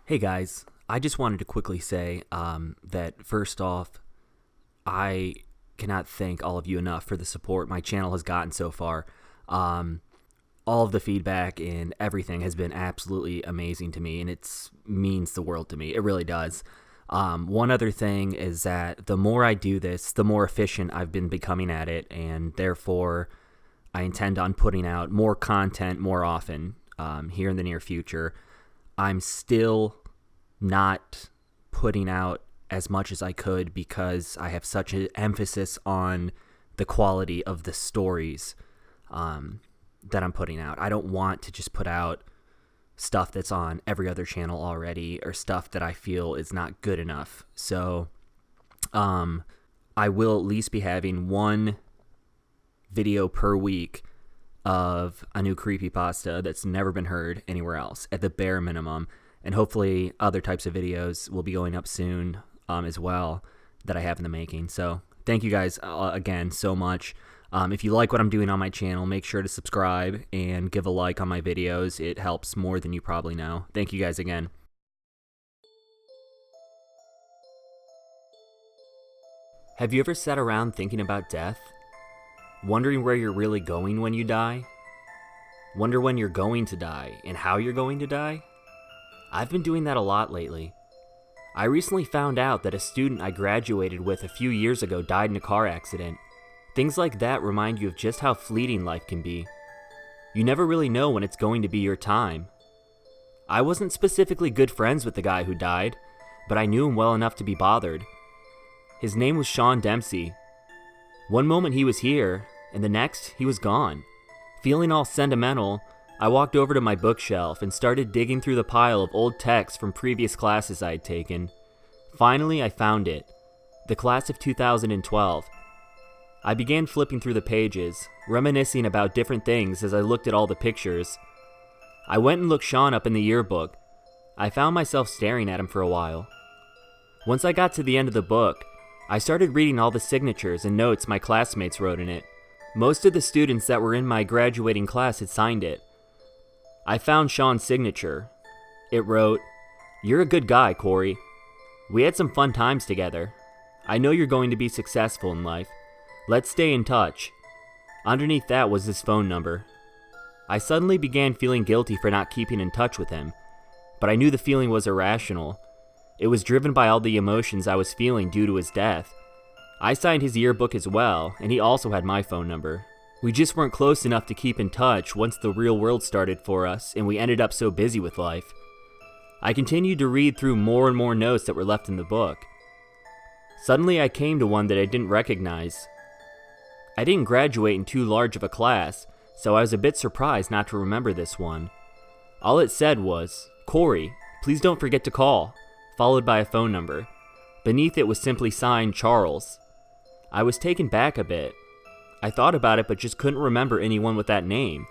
Hey guys, I just wanted to quickly say that first off, I cannot thank all of you enough for the support my channel has gotten so far. Um, all of the feedback and everything has been absolutely amazing to me, and it means the world to me. It really does. One other thing is that the more I do this, the more efficient I've been becoming at it, and therefore I intend on putting out more content more often here in the near future. I'm still not putting out as much as I could because I have such an emphasis on the quality of the stories that I'm putting out. I don't want to just put out stuff that's on every other channel already or stuff that I feel is not good enough. So I will at least be having one video per week of a new creepypasta that's never been heard anywhere else at the bare minimum. And hopefully other types of videos will be going up soon as well that I have in the making. So thank you guys again so much. If you like what I'm doing on my channel, make sure to subscribe and give a like on my videos. It helps more than you probably know. Thank you guys again. Have you ever sat around thinking about death? Wondering where you're really going when you die? Wonder when you're going to die and how you're going to die? I've been doing that a lot lately. I recently found out that a student I graduated with a few years ago died in a car accident. Things like that remind you of just how fleeting life can be. You never really know when it's going to be your time. I wasn't specifically good friends with the guy who died, but I knew him well enough to be bothered. His name was Sean Dempsey. One moment he was here, and the next he was gone. Feeling all sentimental, I walked over to my bookshelf and started digging through the pile of old texts from previous classes I had taken. Finally, I found it. The class of 2012. I began flipping through the pages, reminiscing about different things as I looked at all the pictures. I went and looked Sean up in the yearbook. I found myself staring at him for a while. Once I got to the end of the book, I started reading all the signatures and notes my classmates wrote in it. Most of the students that were in my graduating class had signed it. I found Sean's signature. It wrote, "You're a good guy, Corey. We had some fun times together. I know you're going to be successful in life. Let's stay in touch." Underneath that was his phone number. I suddenly began feeling guilty for not keeping in touch with him, but I knew the feeling was irrational. It was driven by all the emotions I was feeling due to his death. I signed his yearbook as well, and he also had my phone number. We just weren't close enough to keep in touch once the real world started for us, and we ended up so busy with life. I continued to read through more and more notes that were left in the book. Suddenly I came to one that I didn't recognize. I didn't graduate in too large of a class, so I was a bit surprised not to remember this one. All it said was, "Corey, please don't forget to call," followed by a phone number. Beneath it was simply signed Charles. I was taken back a bit. I thought about it but just couldn't remember anyone with that name.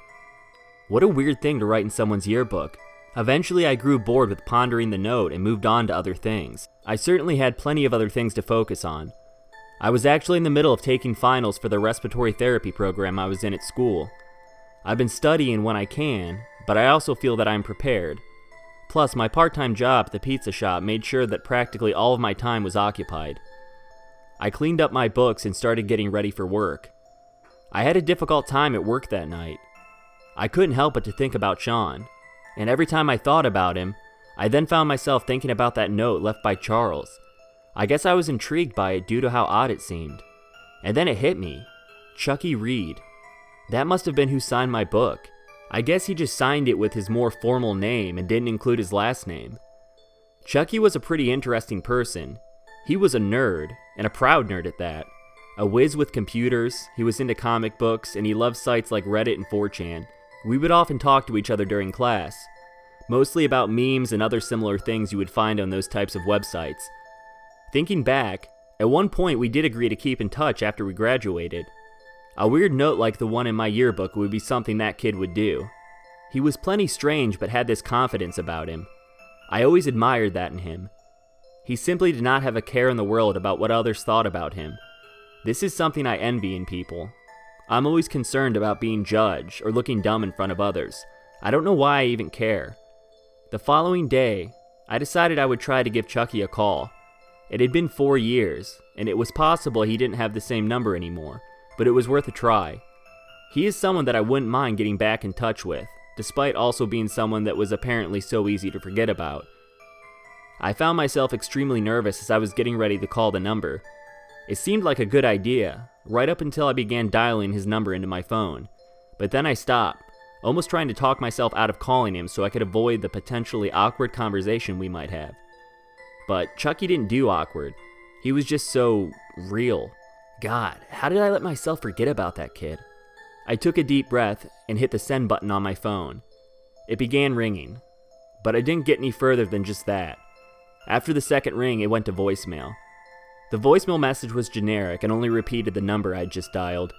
What a weird thing to write in someone's yearbook. Eventually I grew bored with pondering the note and moved on to other things. I certainly had plenty of other things to focus on. I was actually in the middle of taking finals for the respiratory therapy program I was in at school. I've been studying when I can, but I also feel that I'm prepared. Plus, my part-time job at the pizza shop made sure that practically all of my time was occupied. I cleaned up my books and started getting ready for work. I had a difficult time at work that night. I couldn't help but to think about Sean, and every time I thought about him, I then found myself thinking about that note left by Charles. I guess I was intrigued by it due to how odd it seemed. And then it hit me. Chucky Reed. That must have been who signed my book. I guess he just signed it with his more formal name and didn't include his last name. Chucky was a pretty interesting person. He was a nerd, and a proud nerd at that. A whiz with computers, he was into comic books, and he loved sites like Reddit and 4chan. We would often talk to each other during class, mostly about memes and other similar things you would find on those types of websites. Thinking back, at one point we did agree to keep in touch after we graduated. A weird note like the one in my yearbook would be something that kid would do. He was plenty strange but had this confidence about him. I always admired that in him. He simply did not have a care in the world about what others thought about him. This is something I envy in people. I'm always concerned about being judged or looking dumb in front of others. I don't know why I even care. The following day, I decided I would try to give Chucky a call. It had been 4 years, and it was possible he didn't have the same number anymore, but it was worth a try. He is someone that I wouldn't mind getting back in touch with, despite also being someone that was apparently so easy to forget about. I found myself extremely nervous as I was getting ready to call the number. It seemed like a good idea, right up until I began dialing his number into my phone. But then I stopped, almost trying to talk myself out of calling him so I could avoid the potentially awkward conversation we might have. But Chucky didn't do awkward. He was just so real. God, how did I let myself forget about that kid? I took a deep breath and hit the send button on my phone. It began ringing, but I didn't get any further than just that. After the second ring, it went to voicemail. The voicemail message was generic and only repeated the number I'd just dialed.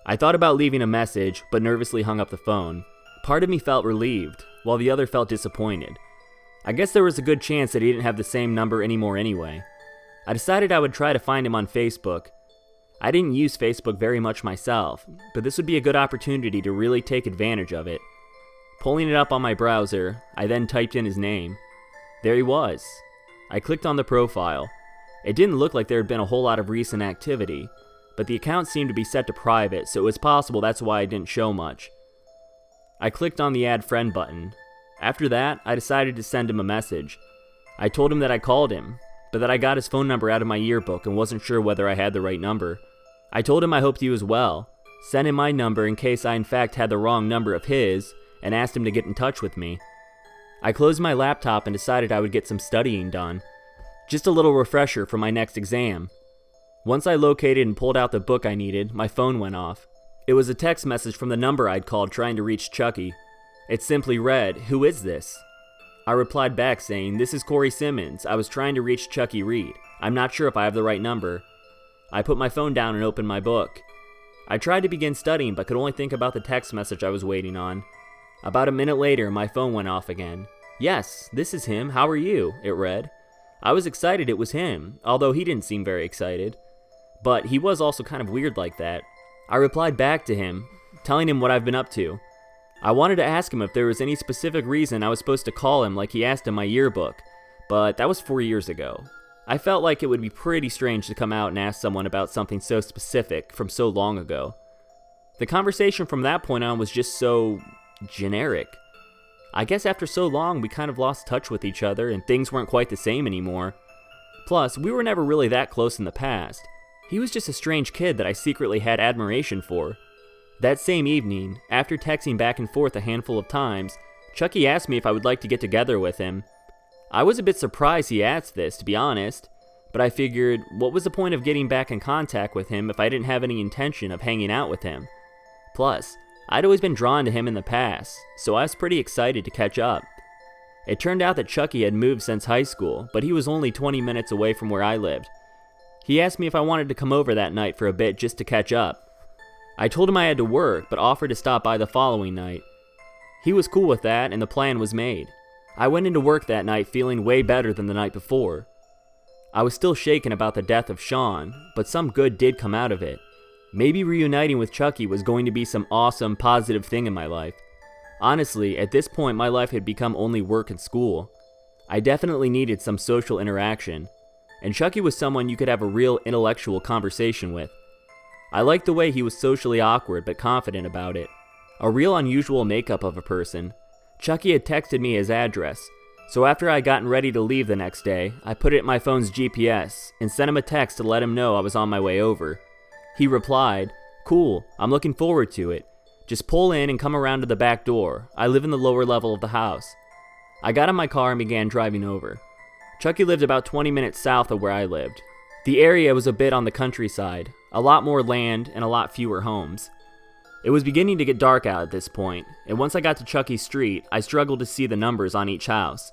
I thought about leaving a message, but nervously hung up the phone. Part of me felt relieved, while the other felt disappointed. I guess there was a good chance that he didn't have the same number anymore anyway. I decided I would try to find him on Facebook. I didn't use Facebook very much myself, but this would be a good opportunity to really take advantage of it. Pulling it up on my browser, I then typed in his name. There he was. I clicked on the profile. It didn't look like there had been a whole lot of recent activity, but the account seemed to be set to private, so it was possible that's why it didn't show much. I clicked on the Add Friend button. After that, I decided to send him a message. I told him that I called him, but that I got his phone number out of my yearbook and wasn't sure whether I had the right number. I told him I hoped he was well, sent him my number in case I in fact had the wrong number of his, and asked him to get in touch with me. I closed my laptop and decided I would get some studying done. Just a little refresher for my next exam. Once I located and pulled out the book I needed, my phone went off. It was a text message from the number I'd called trying to reach Chucky. It simply read, "Who is this?" I replied back saying, "This is Corey Simmons. I was trying to reach Chucky Reed. I'm not sure if I have the right number." I put my phone down and opened my book. I tried to begin studying but could only think about the text message I was waiting on. About a minute later, my phone went off again. "Yes, this is him. How are you?" it read. I was excited it was him, although he didn't seem very excited. But he was also kind of weird like that. I replied back to him, telling him what I've been up to. I wanted to ask him if there was any specific reason I was supposed to call him like he asked in my yearbook, but that was 4 years ago. I felt like it would be pretty strange to come out and ask someone about something so specific from so long ago. The conversation from that point on was just so generic. I guess after so long we kind of lost touch with each other and things weren't quite the same anymore. Plus, we were never really that close in the past. He was just a strange kid that I secretly had admiration for. That same evening, after texting back and forth a handful of times, Chucky asked me if I would like to get together with him. I was a bit surprised he asked this, to be honest, but I figured, what was the point of getting back in contact with him if I didn't have any intention of hanging out with him? Plus, I'd always been drawn to him in the past, so I was pretty excited to catch up. It turned out that Chucky had moved since high school, but he was only 20 minutes away from where I lived. He asked me if I wanted to come over that night for a bit just to catch up. I told him I had to work, but offered to stop by the following night. He was cool with that, and the plan was made. I went into work that night feeling way better than the night before. I was still shaken about the death of Sean, but some good did come out of it. Maybe reuniting with Chucky was going to be some awesome, positive thing in my life. Honestly, at this point my life had become only work and school. I definitely needed some social interaction, and Chucky was someone you could have a real intellectual conversation with. I liked the way he was socially awkward but confident about it. A real unusual makeup of a person. Chucky had texted me his address, so after I had gotten ready to leave the next day, I put it in my phone's GPS and sent him a text to let him know I was on my way over. He replied, "Cool, I'm looking forward to it. Just pull in and come around to the back door. I live in the lower level of the house." I got in my car and began driving over. Chucky lived about 20 minutes south of where I lived. The area was a bit on the countryside, a lot more land and a lot fewer homes. It was beginning to get dark out at this point, and once I got to Chucky's street, I struggled to see the numbers on each house.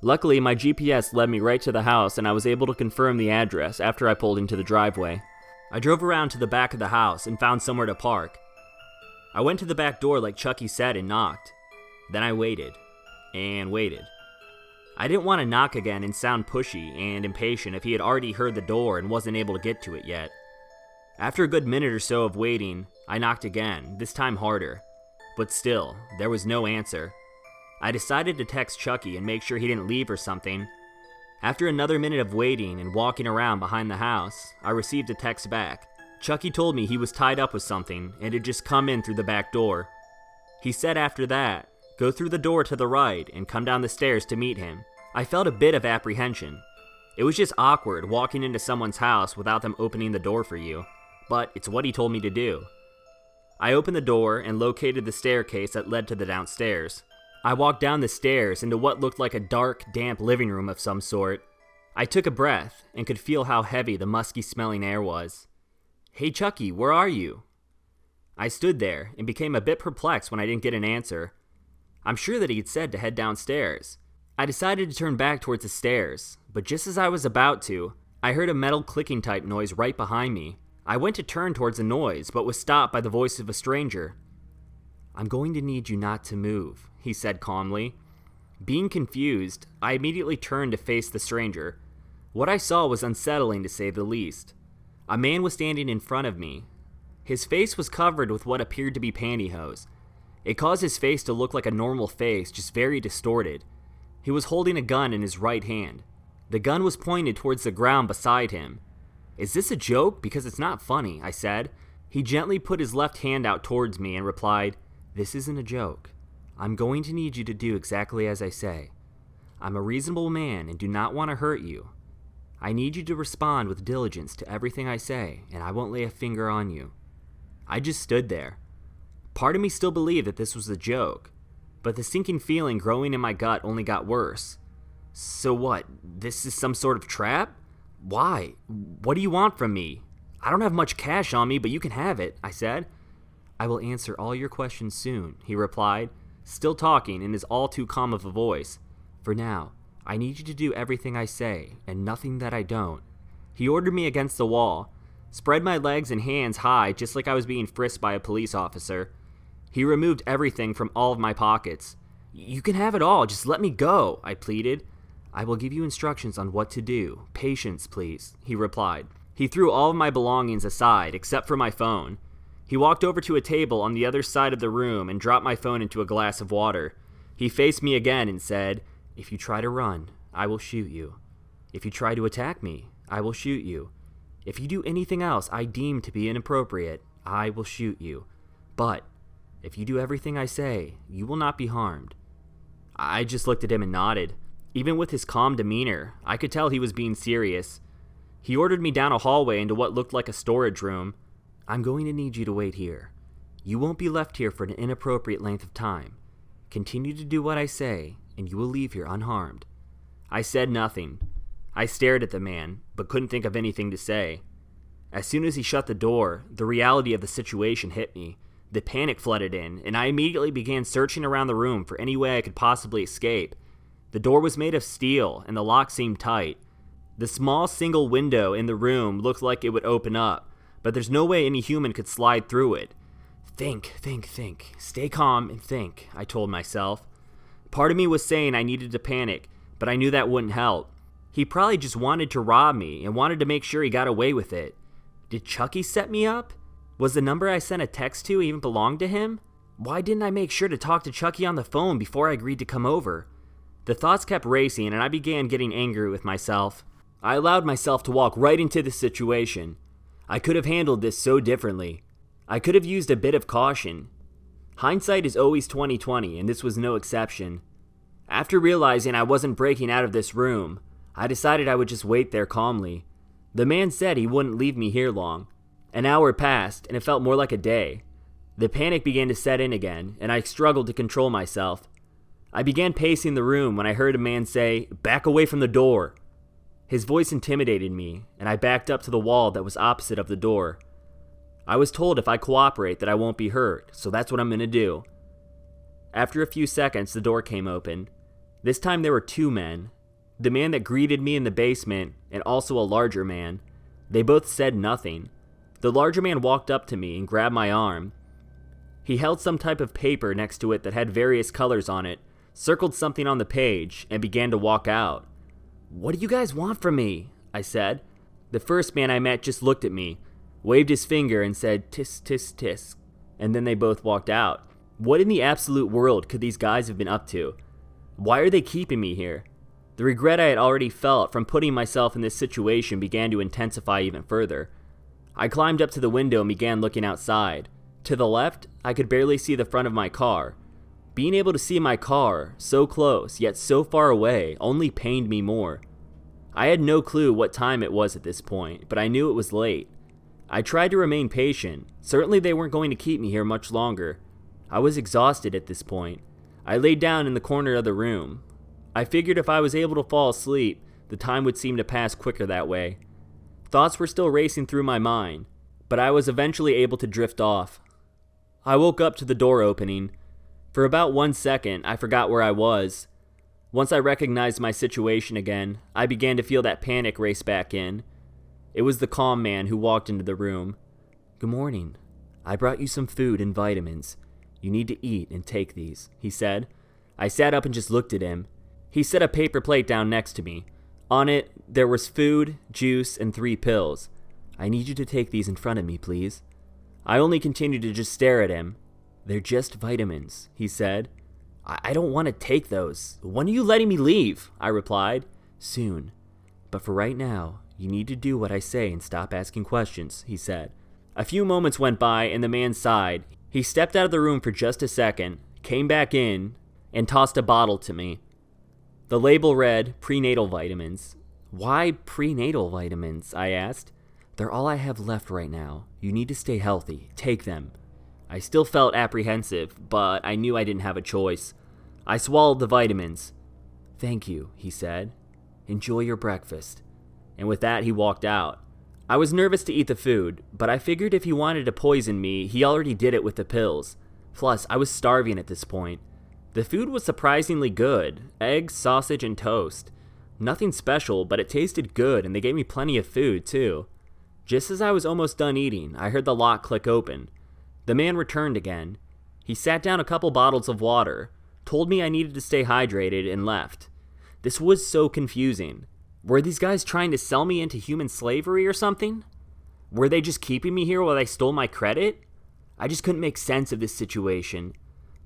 Luckily, my GPS led me right to the house and I was able to confirm the address after I pulled into the driveway. I drove around to the back of the house and found somewhere to park. I went to the back door like Chucky said and knocked. Then I waited, and waited. I didn't want to knock again and sound pushy and impatient if he had already heard the door and wasn't able to get to it yet. After a good minute or so of waiting, I knocked again, this time harder. But still, there was no answer. I decided to text Chucky and make sure he didn't leave or something. After another minute of waiting and walking around behind the house, I received a text back. Chucky told me he was tied up with something and had just come in through the back door. He said after that, go through the door to the right and come down the stairs to meet him. I felt a bit of apprehension. It was just awkward walking into someone's house without them opening the door for you, but it's what he told me to do. I opened the door and located the staircase that led to the downstairs. I walked down the stairs into what looked like a dark, damp living room of some sort. I took a breath and could feel how heavy the musky-smelling air was. "Hey Chucky, where are you?" I stood there and became a bit perplexed when I didn't get an answer. I'm sure that he'd said to head downstairs. I decided to turn back towards the stairs, but just as I was about to, I heard a metal clicking type noise right behind me. I went to turn towards the noise, but was stopped by the voice of a stranger. "I'm going to need you not to move," he said calmly. Being confused, I immediately turned to face the stranger. What I saw was unsettling to say the least. A man was standing in front of me. His face was covered with what appeared to be pantyhose. It caused his face to look like a normal face, just very distorted. He was holding a gun in his right hand. The gun was pointed towards the ground beside him. "Is this a joke? Because it's not funny," I said. He gently put his left hand out towards me and replied, "This isn't a joke. I'm going to need you to do exactly as I say. I'm a reasonable man and do not want to hurt you. I need you to respond with diligence to everything I say, and I won't lay a finger on you." I just stood there. Part of me still believed that this was a joke, but the sinking feeling growing in my gut only got worse. "So what? This is some sort of trap? Why? What do you want from me? I don't have much cash on me, but you can have it," I said. "I will answer all your questions soon," he replied, still talking in his all too calm of a voice. "For now, I need you to do everything I say, and nothing that I don't." He ordered me against the wall, spread my legs and hands high just like I was being frisked by a police officer. He removed everything from all of my pockets. "You can have it all, just let me go," I pleaded. "I will give you instructions on what to do. Patience, please," he replied. He threw all of my belongings aside, except for my phone. He walked over to a table on the other side of the room and dropped my phone into a glass of water. He faced me again and said, "If you try to run, I will shoot you. If you try to attack me, I will shoot you. If you do anything else I deem to be inappropriate, I will shoot you. But if you do everything I say, you will not be harmed." I just looked at him and nodded. Even with his calm demeanor, I could tell he was being serious. He ordered me down a hallway into what looked like a storage room. "I'm going to need you to wait here. You won't be left here for an inappropriate length of time. Continue to do what I say, and you will leave here unharmed." I said nothing. I stared at the man, but couldn't think of anything to say. As soon as he shut the door, the reality of the situation hit me. The panic flooded in, and I immediately began searching around the room for any way I could possibly escape. The door was made of steel, and the lock seemed tight. The small single window in the room looked like it would open up, but there's no way any human could slide through it. Think. Stay calm and think," I told myself. Part of me was saying I needed to panic, but I knew that wouldn't help. He probably just wanted to rob me and wanted to make sure he got away with it. Did Chucky set me up? Was the number I sent a text to even belong to him? Why didn't I make sure to talk to Chucky on the phone before I agreed to come over? The thoughts kept racing and I began getting angry with myself. I allowed myself to walk right into the situation. I could have handled this so differently. I could have used a bit of caution. Hindsight is always 20/20, and this was no exception. After realizing I wasn't breaking out of this room, I decided I would just wait there calmly. The man said he wouldn't leave me here long. An hour passed, and it felt more like a day. The panic began to set in again, and I struggled to control myself. I began pacing the room when I heard a man say, "Back away from the door." His voice intimidated me, and I backed up to the wall that was opposite of the door. I was told if I cooperate that I won't be hurt, so that's what I'm going to do. After a few seconds, the door came open. This time there were two men. The man that greeted me in the basement, and also a larger man. They both said nothing. The larger man walked up to me and grabbed my arm. He held some type of paper next to it that had various colors on it, circled something on the page, and began to walk out. "What do you guys want from me?" I said. The first man I met just looked at me, waved his finger and said tisk tisk tisk, and then they both walked out. What in the absolute world could these guys have been up to? Why are they keeping me here? The regret I had already felt from putting myself in this situation began to intensify even further. I climbed up to the window and began looking outside. To the left, I could barely see the front of my car. Being able to see my car, so close yet so far away, only pained me more. I had no clue what time it was at this point, but I knew it was late. I tried to remain patient. Certainly they weren't going to keep me here much longer. I was exhausted at this point. I laid down in the corner of the room. I figured if I was able to fall asleep, the time would seem to pass quicker that way. Thoughts were still racing through my mind, but I was eventually able to drift off. I woke up to the door opening. For about 1 second, I forgot where I was. Once I recognized my situation again, I began to feel that panic race back in. It was the calm man who walked into the room. "Good morning. I brought you some food and vitamins. You need to eat and take these," he said. I sat up and just looked at him. He set a paper plate down next to me. On it, there was food, juice, and 3 pills. "I need you to take these in front of me, please." I only continued to just stare at him. "They're just vitamins," he said. I don't want to take those. When are you letting me leave?" I replied. "Soon. But for right now, you need to do what I say and stop asking questions," he said. A few moments went by and the man sighed. He stepped out of the room for just a second, came back in, and tossed a bottle to me. The label read, "Prenatal vitamins." "Why prenatal vitamins?" I asked. "They're all I have left right now. You need to stay healthy. Take them." I still felt apprehensive, but I knew I didn't have a choice. I swallowed the vitamins. "Thank you," he said. "Enjoy your breakfast." And with that, he walked out. I was nervous to eat the food, but I figured if he wanted to poison me, he already did it with the pills. Plus, I was starving at this point. The food was surprisingly good. Eggs, sausage, and toast. Nothing special, but it tasted good, and they gave me plenty of food, too. Just as I was almost done eating, I heard the lock click open. The man returned again. He sat down a couple bottles of water, told me I needed to stay hydrated, and left. This was so confusing. Were these guys trying to sell me into human slavery or something? Were they just keeping me here while they stole my credit? I just couldn't make sense of this situation.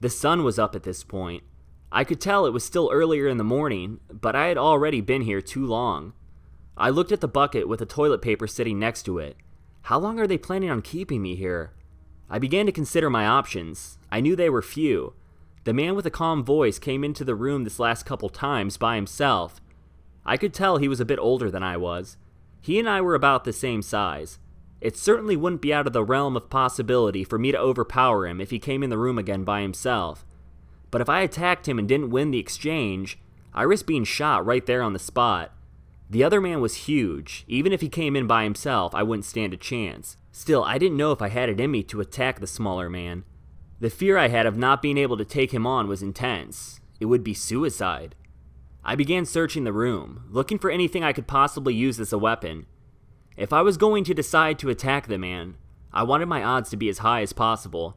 The sun was up at this point. I could tell it was still earlier in the morning, but I had already been here too long. I looked at the bucket with the toilet paper sitting next to it. How long are they planning on keeping me here? I began to consider my options. I knew they were few. The man with the calm voice came into the room this last couple times by himself. I could tell he was a bit older than I was. He and I were about the same size. It certainly wouldn't be out of the realm of possibility for me to overpower him if he came in the room again by himself. But if I attacked him and didn't win the exchange, I risked being shot right there on the spot. The other man was huge. Even if he came in by himself, I wouldn't stand a chance. Still, I didn't know if I had it in me to attack the smaller man. The fear I had of not being able to take him on was intense. It would be suicide. I began searching the room, looking for anything I could possibly use as a weapon. If I was going to decide to attack the man, I wanted my odds to be as high as possible.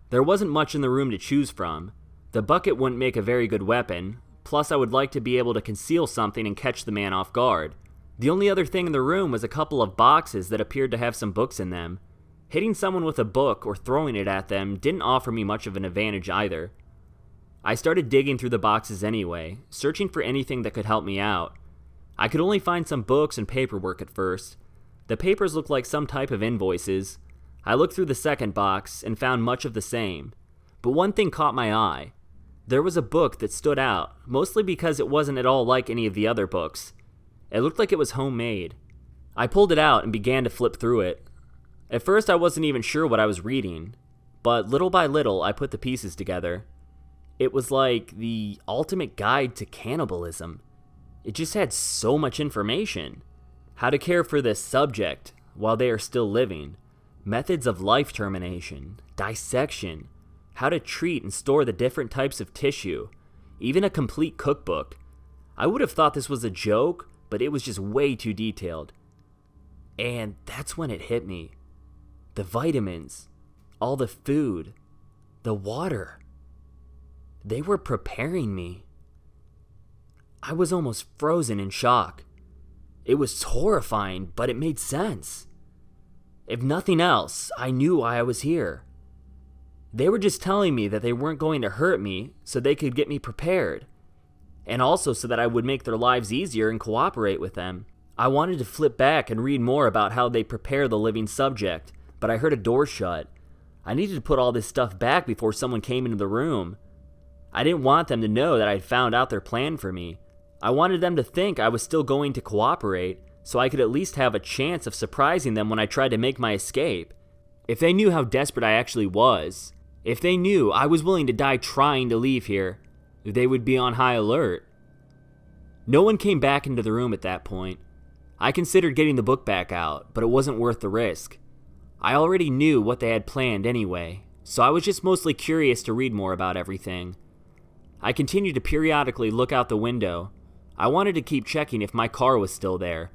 There wasn't much in the room to choose from. The bucket wouldn't make a very good weapon, plus I would like to be able to conceal something and catch the man off guard. The only other thing in the room was a couple of boxes that appeared to have some books in them. Hitting someone with a book or throwing it at them didn't offer me much of an advantage either. I started digging through the boxes anyway, searching for anything that could help me out. I could only find some books and paperwork at first. The papers looked like some type of invoices. I looked through the second box and found much of the same. But one thing caught my eye. There was a book that stood out, mostly because it wasn't at all like any of the other books. It looked like it was homemade. I pulled it out and began to flip through it. At first I wasn't even sure what I was reading, but little by little I put the pieces together. It was like the ultimate guide to cannibalism. It just had so much information. How to care for the subject while they are still living, methods of life termination, dissection, how to treat and store the different types of tissue, even a complete cookbook. I would have thought this was a joke, but it was just way too detailed. And that's when it hit me. The vitamins, all the food, the water. They were preparing me. I was almost frozen in shock. It was horrifying, but it made sense. If nothing else, I knew why I was here. They were just telling me that they weren't going to hurt me so they could get me prepared. and also so that I would make their lives easier and cooperate with them. I wanted to flip back and read more about how they prepare the living subject, but I heard a door shut. I needed to put all this stuff back before someone came into the room. I didn't want them to know that I had found out their plan for me. I wanted them to think I was still going to cooperate, so I could at least have a chance of surprising them when I tried to make my escape. If they knew how desperate I actually was, if they knew I was willing to die trying to leave here, they would be on high alert. No one came back into the room at that point. I considered getting the book back out, but it wasn't worth the risk. I already knew what they had planned anyway, so I was just mostly curious to read more about everything. I continued to periodically look out the window. I wanted to keep checking if my car was still there.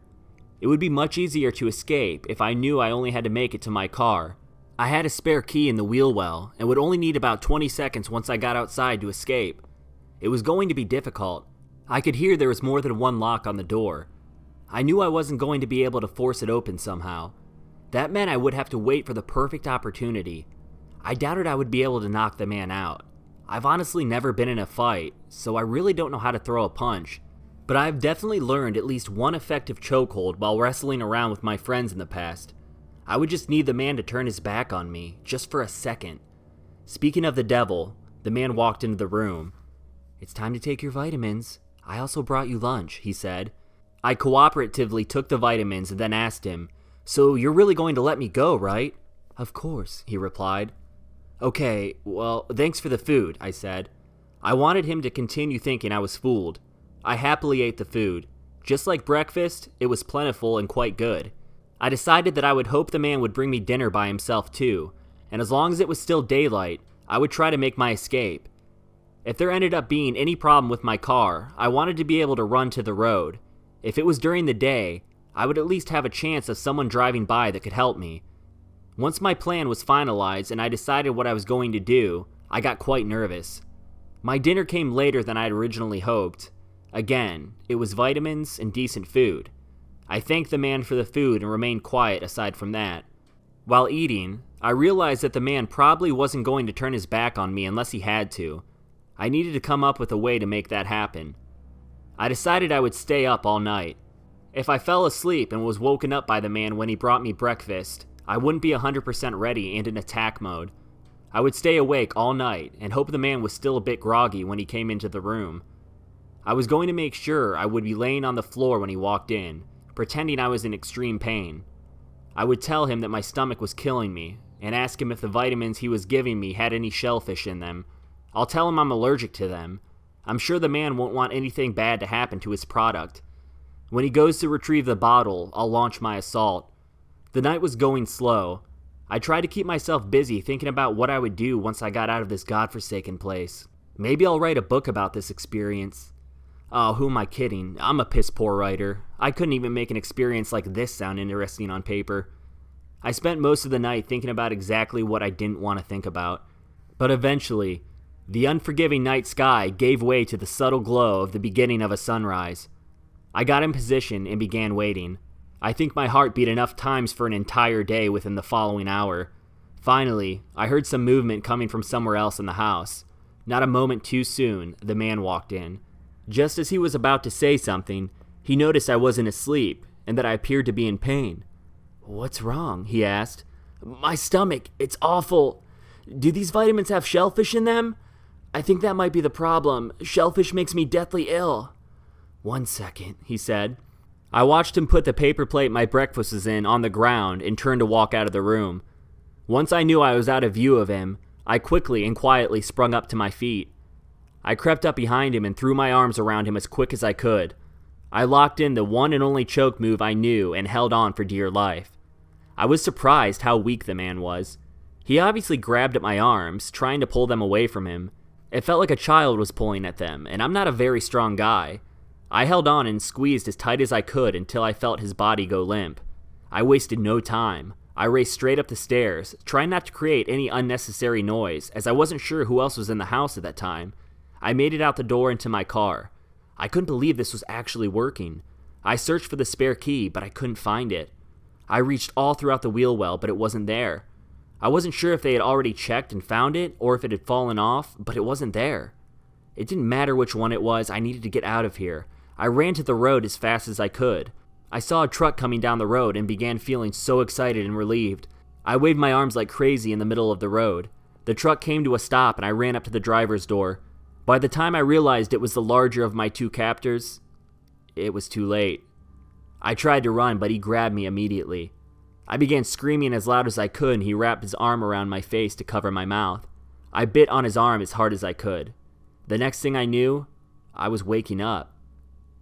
It would be much easier to escape if I knew I only had to make it to my car. I had a spare key in the wheel well and would only need about 20 seconds once I got outside to escape. It was going to be difficult. I could hear there was more than one lock on the door. I knew I wasn't going to be able to force it open somehow. That meant I would have to wait for the perfect opportunity. I doubted I would be able to knock the man out. I've honestly never been in a fight, so I really don't know how to throw a punch. But I've definitely learned at least one effective chokehold while wrestling around with my friends in the past. I would just need the man to turn his back on me, just for a second. Speaking of the devil, the man walked into the room. "It's time to take your vitamins. I also brought you lunch," he said. I cooperatively took the vitamins and then asked him, "So you're really going to let me go, right?" "Of course," he replied. "Okay, well, thanks for the food," I said. I wanted him to continue thinking I was fooled. I happily ate the food. Just like breakfast, it was plentiful and quite good. I decided that I would hope the man would bring me dinner by himself too, and as long as it was still daylight, I would try to make my escape. If there ended up being any problem with my car, I wanted to be able to run to the road. If it was during the day, I would at least have a chance of someone driving by that could help me. Once my plan was finalized and I decided what I was going to do, I got quite nervous. My dinner came later than I had originally hoped. Again, it was vitamins and decent food. I thanked the man for the food and remained quiet aside from that. While eating, I realized that the man probably wasn't going to turn his back on me unless he had to. I needed to come up with a way to make that happen. I decided I would stay up all night. If I fell asleep and was woken up by the man when he brought me breakfast, I wouldn't be 100% ready and in attack mode. I would stay awake all night and hope the man was still a bit groggy when he came into the room. I was going to make sure I would be laying on the floor when he walked in, pretending I was in extreme pain. I would tell him that my stomach was killing me and ask him if the vitamins he was giving me had any shellfish in them. I'll tell him I'm allergic to them. I'm sure the man won't want anything bad to happen to his product. When he goes to retrieve the bottle, I'll launch my assault. The night was going slow. I tried to keep myself busy thinking about what I would do once I got out of this godforsaken place. Maybe I'll write a book about this experience. Oh, who am I kidding? I'm a piss poor writer. I couldn't even make an experience like this sound interesting on paper. I spent most of the night thinking about exactly what I didn't want to think about. But eventually, the unforgiving night sky gave way to the subtle glow of the beginning of a sunrise. I got in position and began waiting. I think my heart beat enough times for an entire day within the following hour. Finally, I heard some movement coming from somewhere else in the house. Not a moment too soon, the man walked in. Just as he was about to say something, he noticed I wasn't asleep and that I appeared to be in pain. "What's wrong?" he asked. "My stomach, it's awful. Do these vitamins have shellfish in them? I think that might be the problem. Shellfish makes me deathly ill." "1 second," he said. I watched him put the paper plate my breakfast was in on the ground and turned to walk out of the room. Once I knew I was out of view of him, I quickly and quietly sprung up to my feet. I crept up behind him and threw my arms around him as quick as I could. I locked in the one and only choke move I knew and held on for dear life. I was surprised how weak the man was. He obviously grabbed at my arms, trying to pull them away from him. It felt like a child was pulling at them, and I'm not a very strong guy. I held on and squeezed as tight as I could until I felt his body go limp. I wasted no time. I raced straight up the stairs, trying not to create any unnecessary noise, as I wasn't sure who else was in the house at that time. I made it out the door into my car. I couldn't believe this was actually working. I searched for the spare key, but I couldn't find it. I reached all throughout the wheel well, but it wasn't there. I wasn't sure if they had already checked and found it, or if it had fallen off, but it wasn't there. It didn't matter which one it was, I needed to get out of here. I ran to the road as fast as I could. I saw a truck coming down the road and began feeling so excited and relieved. I waved my arms like crazy in the middle of the road. The truck came to a stop and I ran up to the driver's door. By the time I realized it was the larger of my two captors, it was too late. I tried to run, but he grabbed me immediately. I began screaming as loud as I could and he wrapped his arm around my face to cover my mouth. I bit on his arm as hard as I could. The next thing I knew, I was waking up.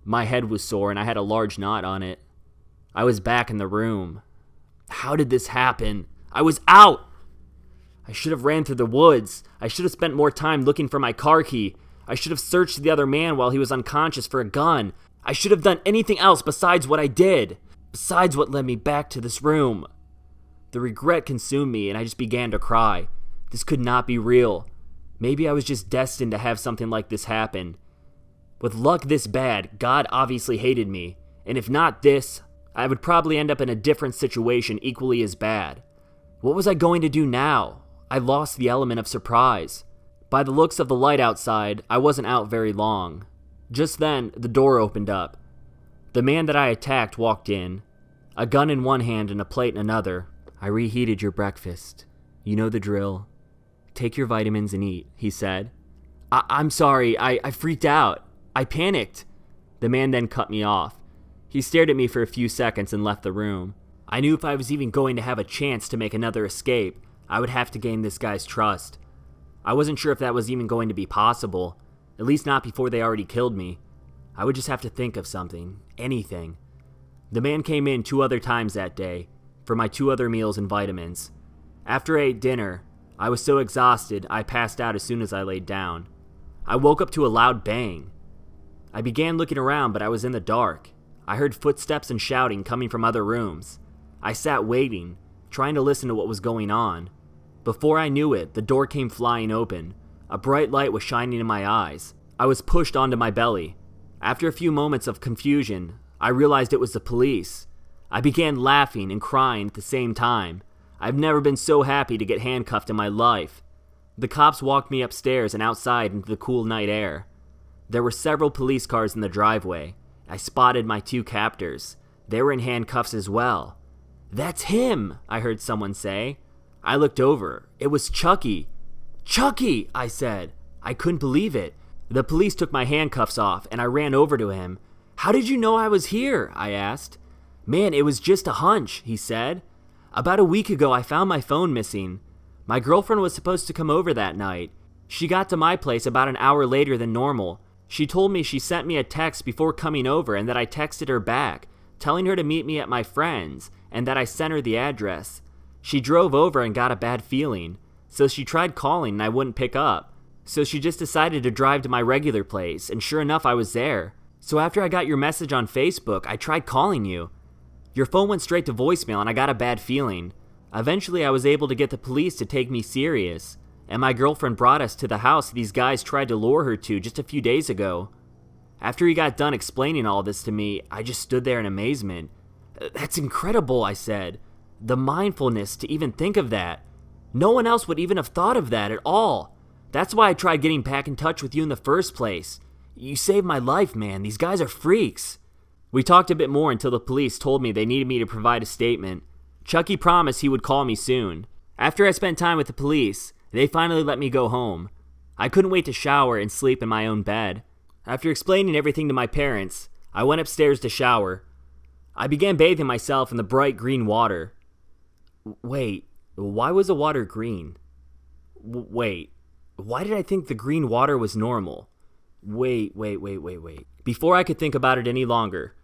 My head was sore and I had a large knot on it. I was back in the room. How did this happen? I was out! I should have ran through the woods. I should have spent more time looking for my car key. I should have searched the other man while he was unconscious for a gun. I should have done anything else besides what I did. Besides what led me back to this room. The regret consumed me and I just began to cry. This could not be real. Maybe I was just destined to have something like this happen. With luck this bad, God obviously hated me. And if not this, I would probably end up in a different situation equally as bad. What was I going to do now? I lost the element of surprise. By the looks of the light outside, I wasn't out very long. Just then, the door opened up. The man that I attacked walked in, a gun in one hand and a plate in another. I reheated your breakfast. You know the drill. Take your vitamins and eat, he said. I'm sorry, I freaked out. I panicked. The man then cut me off. He stared at me for a few seconds and left the room. I knew if I was even going to have a chance to make another escape, I would have to gain this guy's trust. I wasn't sure if that was even going to be possible, at least not before they already killed me. I would just have to think of something, anything. The man came in 2 other times that day, for my 2 other meals and vitamins. After I ate dinner, I was so exhausted I passed out as soon as I laid down. I woke up to a loud bang. I began looking around, but I was in the dark. I heard footsteps and shouting coming from other rooms. I sat waiting, trying to listen to what was going on. Before I knew it, the door came flying open. A bright light was shining in my eyes. I was pushed onto my belly. After a few moments of confusion, I realized it was the police. I began laughing and crying at the same time. I've never been so happy to get handcuffed in my life. The cops walked me upstairs and outside into the cool night air. There were several police cars in the driveway. I spotted my 2 captors. They were in handcuffs as well. "That's him," I heard someone say. I looked over. It was Chucky. "Chucky," I said. I couldn't believe it. The police took my handcuffs off and I ran over to him. "How did you know I was here?" I asked. "Man, it was just a hunch," he said. "About a week ago I found my phone missing. My girlfriend was supposed to come over that night. She got to my place about an hour later than normal. She told me she sent me a text before coming over and that I texted her back, telling her to meet me at my friend's and that I sent her the address. She drove over and got a bad feeling, so she tried calling and I wouldn't pick up. So she just decided to drive to my regular place, and sure enough I was there. So after I got your message on Facebook, I tried calling you. Your phone went straight to voicemail and I got a bad feeling. Eventually I was able to get the police to take me serious, and my girlfriend brought us to the house these guys tried to lure her to just a few days ago." After he got done explaining all this to me, I just stood there in amazement. "That's incredible," I said. "The mindfulness to even think of that. No one else would even have thought of that at all. That's why I tried getting back in touch with you in the first place. You saved my life, man. These guys are freaks." We talked a bit more until the police told me they needed me to provide a statement. Chucky promised he would call me soon. After I spent time with the police, they finally let me go home. I couldn't wait to shower and sleep in my own bed. After explaining everything to my parents, I went upstairs to shower. I began bathing myself in the bright green water. Wait, why was the water green? Wait, why did I think the green water was normal? Wait. Before I could think about it any longer,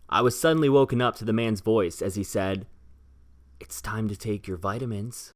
I was suddenly woken up to the man's voice as he said, "It's time to take your vitamins."